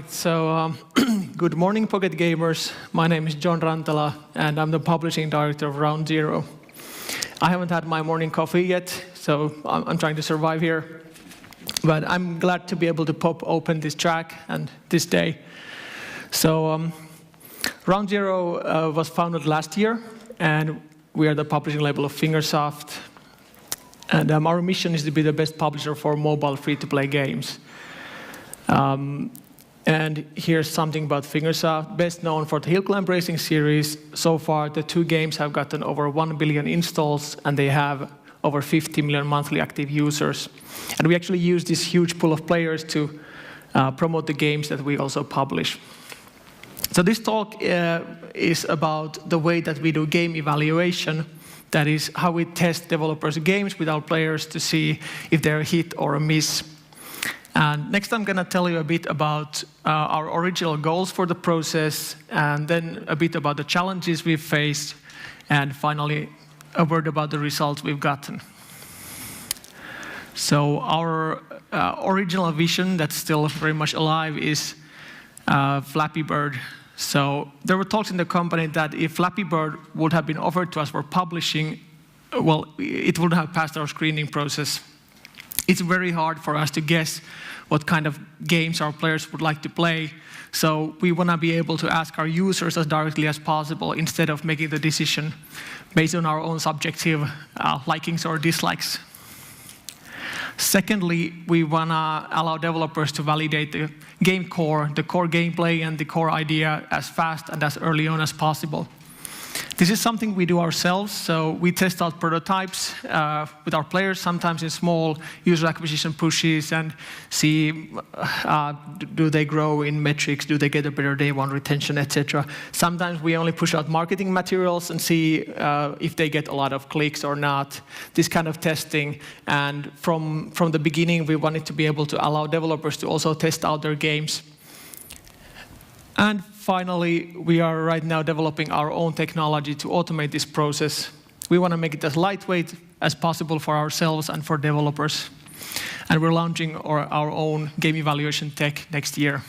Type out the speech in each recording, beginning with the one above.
right, so good morning, Pocket Gamers. My name is John Rantala, and I'm the publishing director of Round Zero. I haven't had my morning coffee yet, so I'm trying to survive here. But I'm glad to be able to pop open this track and this day. So Round Zero was founded last year, and we are the publishing label of Fingersoft. And our mission is to be the best publisher for mobile free-to-play games. And here's something about Fingersoft, best known for the Hill Climb Racing series. So far, the two games have gotten over 1 billion installs, and they have over 50 million monthly active users. And we actually use this huge pool of players to promote the games that we also publish. So this talk is about the way that we do game evaluation. That is how we test developers' games with our players to see if they're a hit or a miss. And next I'm going to tell you a bit about our original goals for the process, and then a bit about the challenges we've faced, and finally a word about the results we've gotten. So our original vision that's still very much alive is Flappy Bird. So there were talks in the company that if Flappy Bird would have been offered to us for publishing, well, it wouldn't have passed our screening process. It's very hard for us to guess what kind of games our players would like to play. So we want to be able to ask our users as directly as possible instead of making the decision based on our own subjective likings or dislikes. Secondly, we want to allow developers to validate the game core, the core gameplay and the core idea as fast and as early on as possible. This is something we do ourselves, so we test out prototypes with our players, sometimes in small user acquisition pushes, and see do they grow in metrics, do they get a better day one retention, etc. Sometimes we only push out marketing materials and see if they get a lot of clicks or not, this kind of testing. And from the beginning, we wanted to be able to allow developers to also test out their games. And finally, we are right now developing our own technology to automate this process. We want to make it as lightweight as possible for ourselves and for developers. And we're launching our own game evaluation tech next year.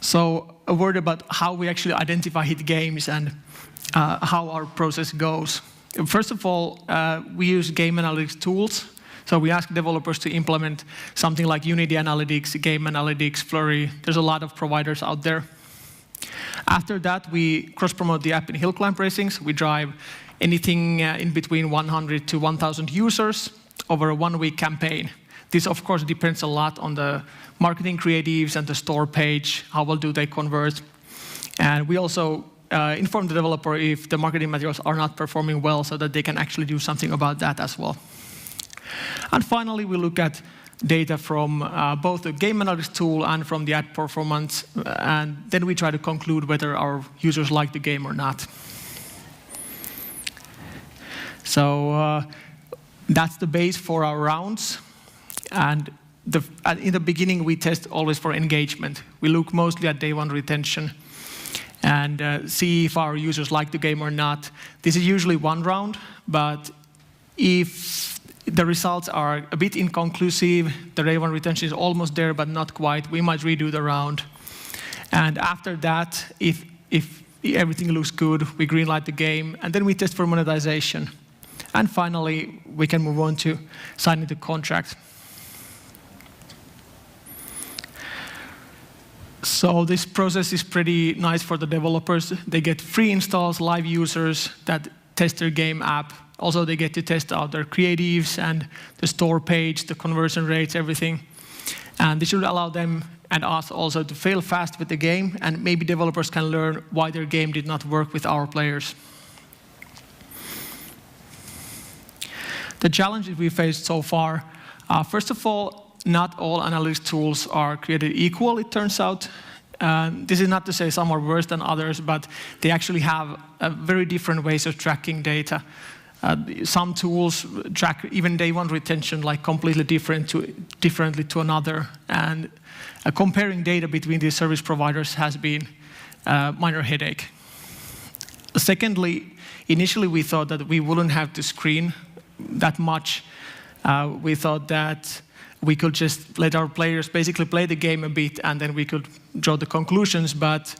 So a word about how we actually identify hit games and how our process goes. First of all, we use game analytics tools. So we ask developers to implement something like Unity Analytics, Game Analytics, Flurry. There's a lot of providers out there. After that, we cross-promote the app in Hill Climb Racings. We drive anything in between 100 to 1,000 users over a one-week campaign. This, of course, depends a lot on the marketing creatives and the store page, how well do they convert. And we also inform the developer if the marketing materials are not performing well so that they can actually do something about that as well. And finally, we look at data from both the game analytics tool and from the ad performance, and then we try to conclude whether our users like the game or not. So that's the base for our rounds. And in the beginning, we test always for engagement. We look mostly at day one retention and see if our users like the game or not. This is usually one round, but if the results are a bit inconclusive, the day one retention is almost there but not quite, we might redo the round. And after that, if everything looks good, we greenlight the game, and then we test for monetization. And finally, we can move on to signing the contract. So this process is pretty nice for the developers. They get free installs, live users that test their game app. Also, they get to test out their creatives and the store page, the conversion rates, everything. And this should allow them and us also to fail fast with the game, and maybe developers can learn why their game did not work with our players. The challenges we faced so far, first of all, not all analytics tools are created equal, it turns out. This is not to say some are worse than others, but they actually have very different ways of tracking data. Some tools track even day one retention like completely differently to another, and comparing data between these service providers has been a minor headache. Secondly, initially we thought that we wouldn't have to screen that much. We thought that we could just let our players basically play the game a bit, and then we could draw the conclusions. But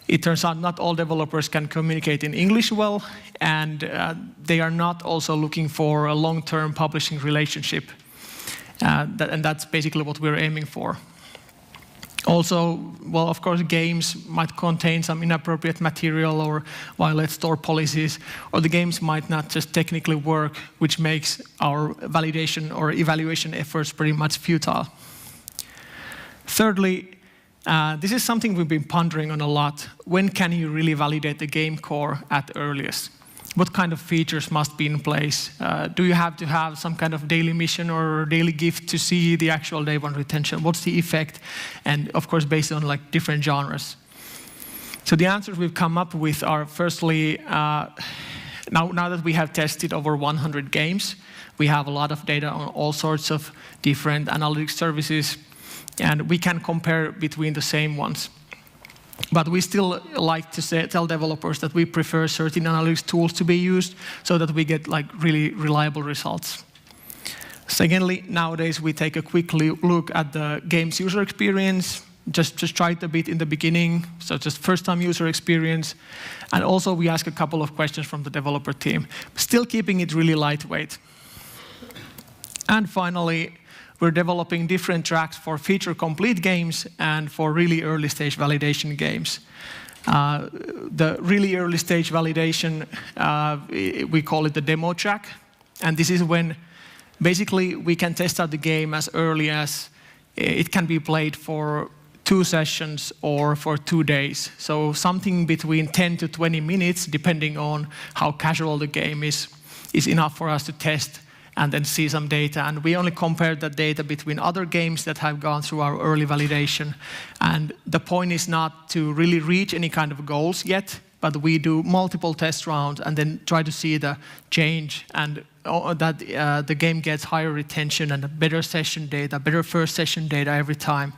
it turns out not all developers can communicate in English well, and they are not also looking for a long-term publishing relationship. And that's basically what we're aiming for. Also, well, of course, games might contain some inappropriate material or violate store policies, or the games might not just technically work, which makes our validation or evaluation efforts pretty much futile. Thirdly, this is something we've been pondering on a lot. When can you really validate the game core at the earliest? What kind of features must be in place? Do you have to have some kind of daily mission or daily gift to see the actual day one retention? What's the effect? And of course, based on like different genres. So the answers we've come up with are firstly, now that we have tested over 100 games, we have a lot of data on all sorts of different analytics services, and we can compare between the same ones. But we still like to tell developers that we prefer certain analytics tools to be used so that we get like really reliable results. Secondly, nowadays we take a quick look at the game's user experience, just try it a bit in the beginning, so just first-time user experience. And also we ask a couple of questions from the developer team, still keeping it really lightweight. And finally, we're developing different tracks for feature-complete games and for really early-stage validation games. The really early-stage validation, we call it the demo track. And this is when basically we can test out the game as early as it can be played for 2 sessions or for 2 days. So something between 10 to 20 minutes, depending on how casual the game is enough for us to test and then see some data. And we only compared that data between other games that have gone through our early validation. And the point is not to really reach any kind of goals yet, but we do multiple test rounds and then try to see the change, and that the game gets higher retention and better session data, better first session data every time.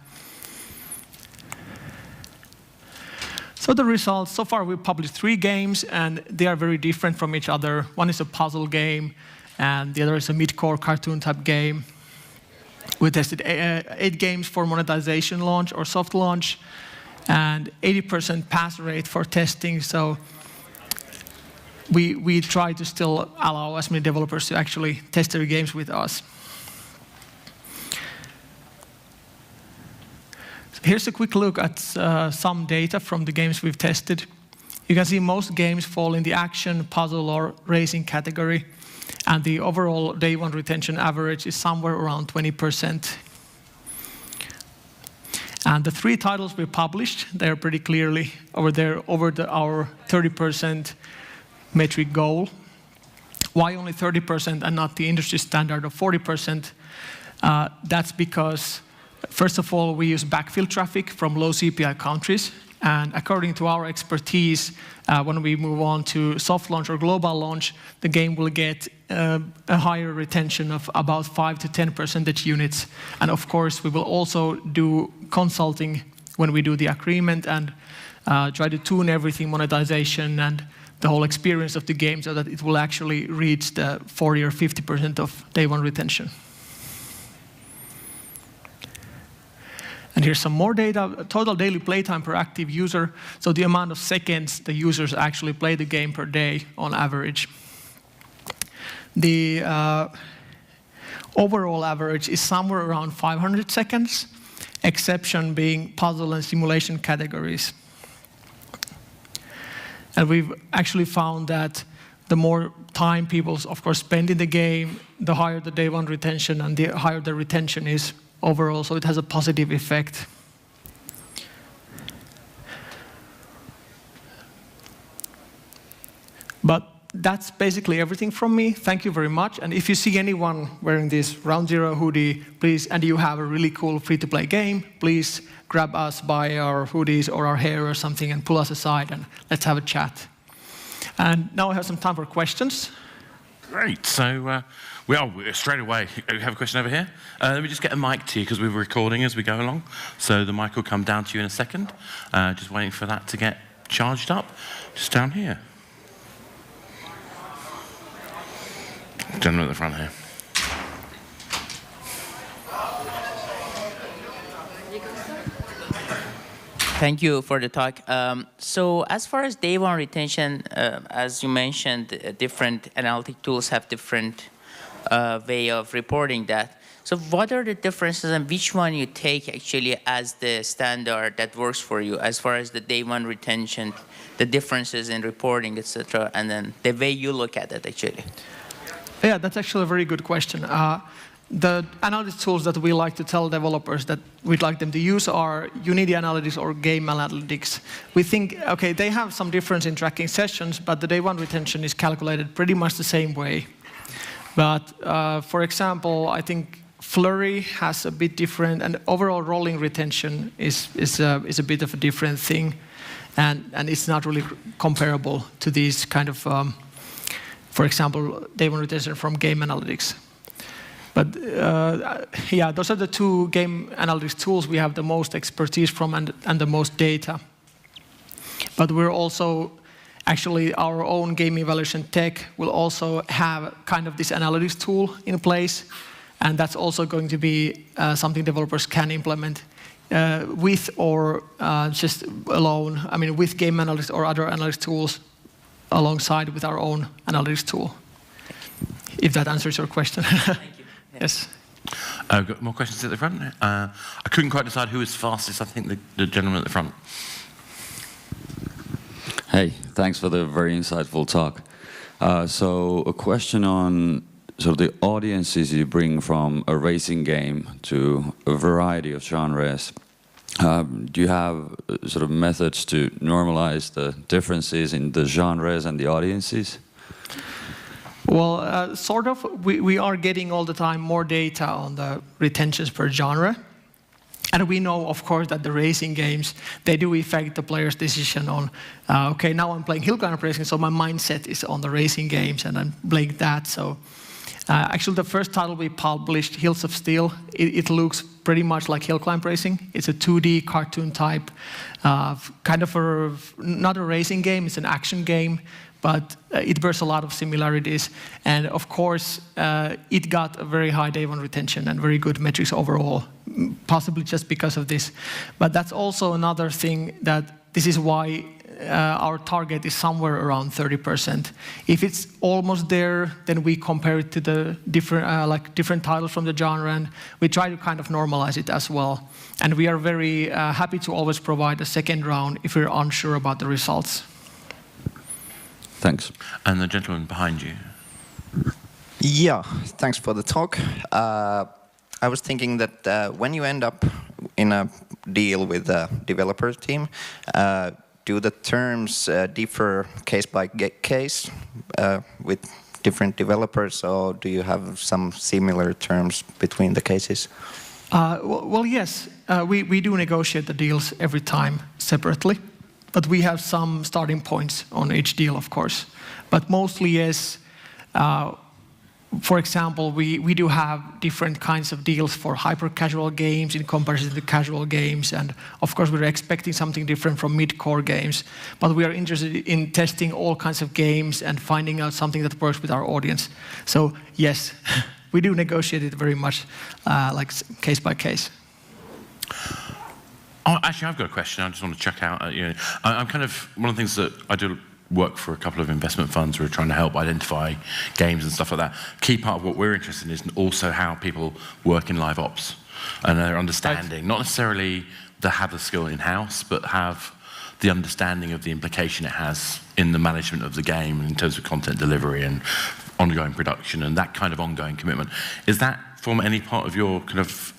So the results, so far we've published 3 games, and they are very different from each other. One is a puzzle game, and the other is a mid-core cartoon type game. We tested 8 games for monetization launch or soft launch, and 80% pass rate for testing. So we try to still allow as many developers to actually test their games with us. So here's a quick look at some data from the games we've tested. You can see most games fall in the action, puzzle, or racing category. And the overall day one retention average is somewhere around 20%. And the 3 titles we published, they're pretty clearly over there, our 30% metric goal. Why only 30% and not the industry standard of 40%? That's because, first of all, we use backfill traffic from low CPI countries. And according to our expertise, when we move on to soft launch or global launch, the game will get a higher retention of about 5 to 10 percentage units. And of course, we will also do consulting when we do the agreement and try to tune everything, monetization and the whole experience of the game, so that it will actually reach the 40 or 50% of day one retention. And here's some more data, total daily playtime per active user, so the amount of seconds the users actually play the game per day on average. The overall average is somewhere around 500 seconds, exception being puzzle and simulation categories. And we've actually found that the more time people, of course, spend in the game, the higher the day one retention and the higher the retention is overall, so it has a positive effect. But that's basically everything from me. Thank you very much. And if you see anyone wearing this Round Zero hoodie, please, and you have a really cool free-to-play game, please grab us by our hoodies or our hair or something and pull us aside and let's have a chat. And now I have some time for questions. Great. So we are straight away. We have a question over here. Let me just get a mic to you because we're recording as we go along. So the mic will come down to you in a second. Just waiting for that to get charged up. Just down here. Gentleman at the front here. Thank you for the talk. So as far as day one retention, as you mentioned, different analytic tools have different way of reporting that. So what are the differences and which one you take actually as the standard that works for you as far as the day one retention, the differences in reporting, etc., and then the way you look at it actually? Yeah, that's actually a very good question. The analytics tools that we like to tell developers that we'd like them to use are Unity Analytics or Game Analytics. We think, okay, they have some difference in tracking sessions, but the day one retention is calculated pretty much the same way. But for example, I think Flurry has a bit different, and overall rolling retention is a bit of a different thing, and it's not really comparable to these kind of, for example, day one retention from Game Analytics. But yeah, those are the two game analytics tools we have the most expertise from and the most data. But we're also, actually, our own game evaluation tech will also have kind of this analytics tool in place, and that's also going to be something developers can implement with or just alone. I mean, with game analytics or other analytics tools alongside with our own analytics tool. If that answers your question. Thank you. Yes. Got more questions at the front? I couldn't quite decide who was fastest. I think the gentleman at the front. Hey, thanks for the very insightful talk. So a question on sort of the audiences you bring from a racing game to a variety of genres. Do you have sort of methods to normalize the differences in the genres and the audiences? Well, sort of. We are getting all the time more data on the retentions per genre. And we know, of course, that the racing games, they do affect the player's decision on, okay, now I'm playing hill climber racing, so my mindset is on the racing games, and I'm playing that. So actually, the first title we published, Hills of Steel, it looks pretty much like hill climb racing. It's a 2D cartoon type, kind of not a racing game, it's an action game, but it bears a lot of similarities. And of course, it got a very high day one retention and very good metrics overall, possibly just because of this. But that's also another thing that this is why our target is somewhere around 30%. If it's almost there, then we compare it to the different titles from the genre, and we try to kind of normalize it as well. And we are very happy to always provide a second round if we're unsure about the results. Thanks. And the gentleman behind you. Yeah, thanks for the talk. I was thinking that when you end up in a deal with a developer team, do the terms differ case by case with different developers, or do you have some similar terms between the cases? Well, yes. We do negotiate the deals every time separately. But we have some starting points on each deal, of course. But mostly, yes, for example, we do have different kinds of deals for hyper-casual games in comparison to casual games. And of course, we're expecting something different from mid-core games. But we are interested in testing all kinds of games and finding out something that works with our audience. So yes, we do negotiate it very much like case by case. Oh, actually, I've got a question. I just want to check out. I'm kind of one of the things that I do work for a couple of investment funds who are trying to help identify games and stuff like that. Key part of what we're interested in is also how people work in live ops and their understanding, not necessarily to have the skill in-house, but have the understanding of the implication it has in the management of the game in terms of content delivery and ongoing production and that kind of ongoing commitment. Is that form any part of your kind of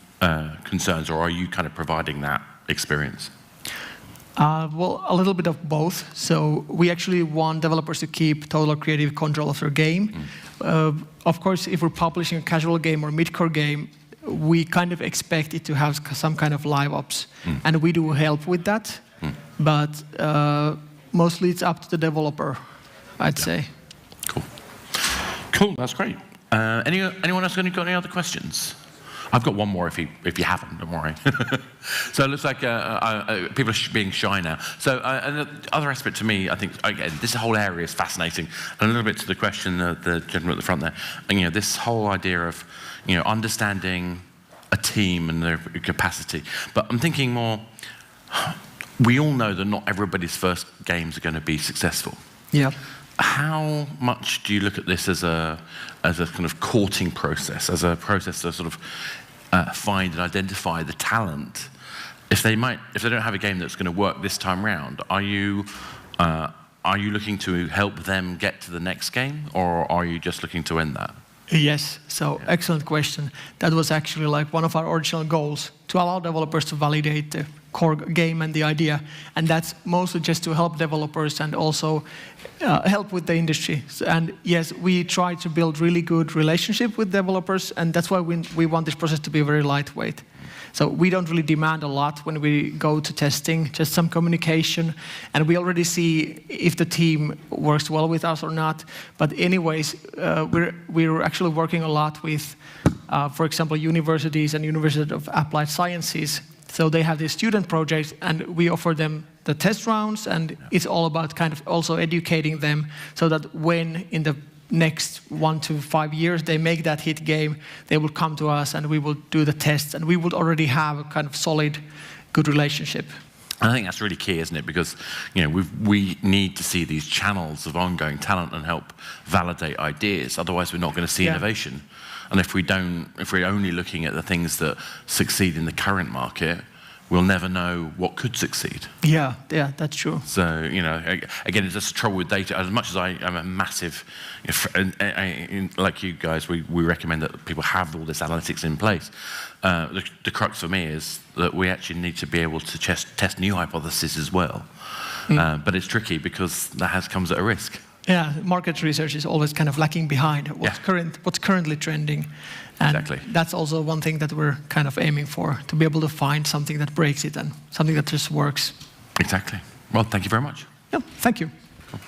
concerns, or are you kind of providing that experience? Well, a little bit of both. So we actually want developers to keep total creative control of their game. Of course, if we're publishing a casual game or mid-core game, we kind of expect it to have some kind of live ops. And we do help with that. But mostly it's up to the developer, I'd say. Cool. Cool, that's great. Anyone else got any other questions? I've got one more if you haven't, don't worry. So it looks like people are being shy now. So and the other aspect to me, I think, again, this whole area is fascinating. And a little bit to the question the gentleman at the front there, and this whole idea of understanding a team and their capacity. But I'm thinking more, we all know that not everybody's first games are going to be successful. Yeah. How much do you look at this as a kind of courting process, as a process to sort of find and identify the talent? If they don't have a game that's going to work this time round, are you looking to help them get to the next game, or are you just looking to end that? Yes, so excellent question. That was actually like one of our original goals, to allow developers to validate the core game and the idea. And that's mostly just to help developers and also help with the industry. And yes, we try to build really good relationship with developers, and that's why we want this process to be very lightweight. So we don't really demand a lot when we go to testing, just some communication, and we already see if the team works well with us or not. But anyways, we're actually working a lot with, for example, universities and University of Applied Sciences. So they have these student projects, and we offer them the test rounds, and it's all about kind of also educating them so that when in the next 1 to 5 years they make that hit game, they will come to us and we will do the tests, and we would already have a kind of solid, good relationship. I think that's really key, isn't it? Because we need to see these channels of ongoing talent and help validate ideas. Otherwise, we're not going to see innovation. And if we're only looking at the things that succeed in the current market, we'll never know what could succeed. Yeah, that's true. So, again, it's just trouble with data. As much as I am a massive, like you guys, we recommend that people have all this analytics in place. The crux for me is that we actually need to be able to test new hypotheses as well. But it's tricky because that comes at a risk. Yeah, market research is always kind of lacking behind what's currently trending. And that's also one thing that we're kind of aiming for, to be able to find something that breaks it and something that just works. Exactly. Well, thank you very much. Yeah, thank you. Cool.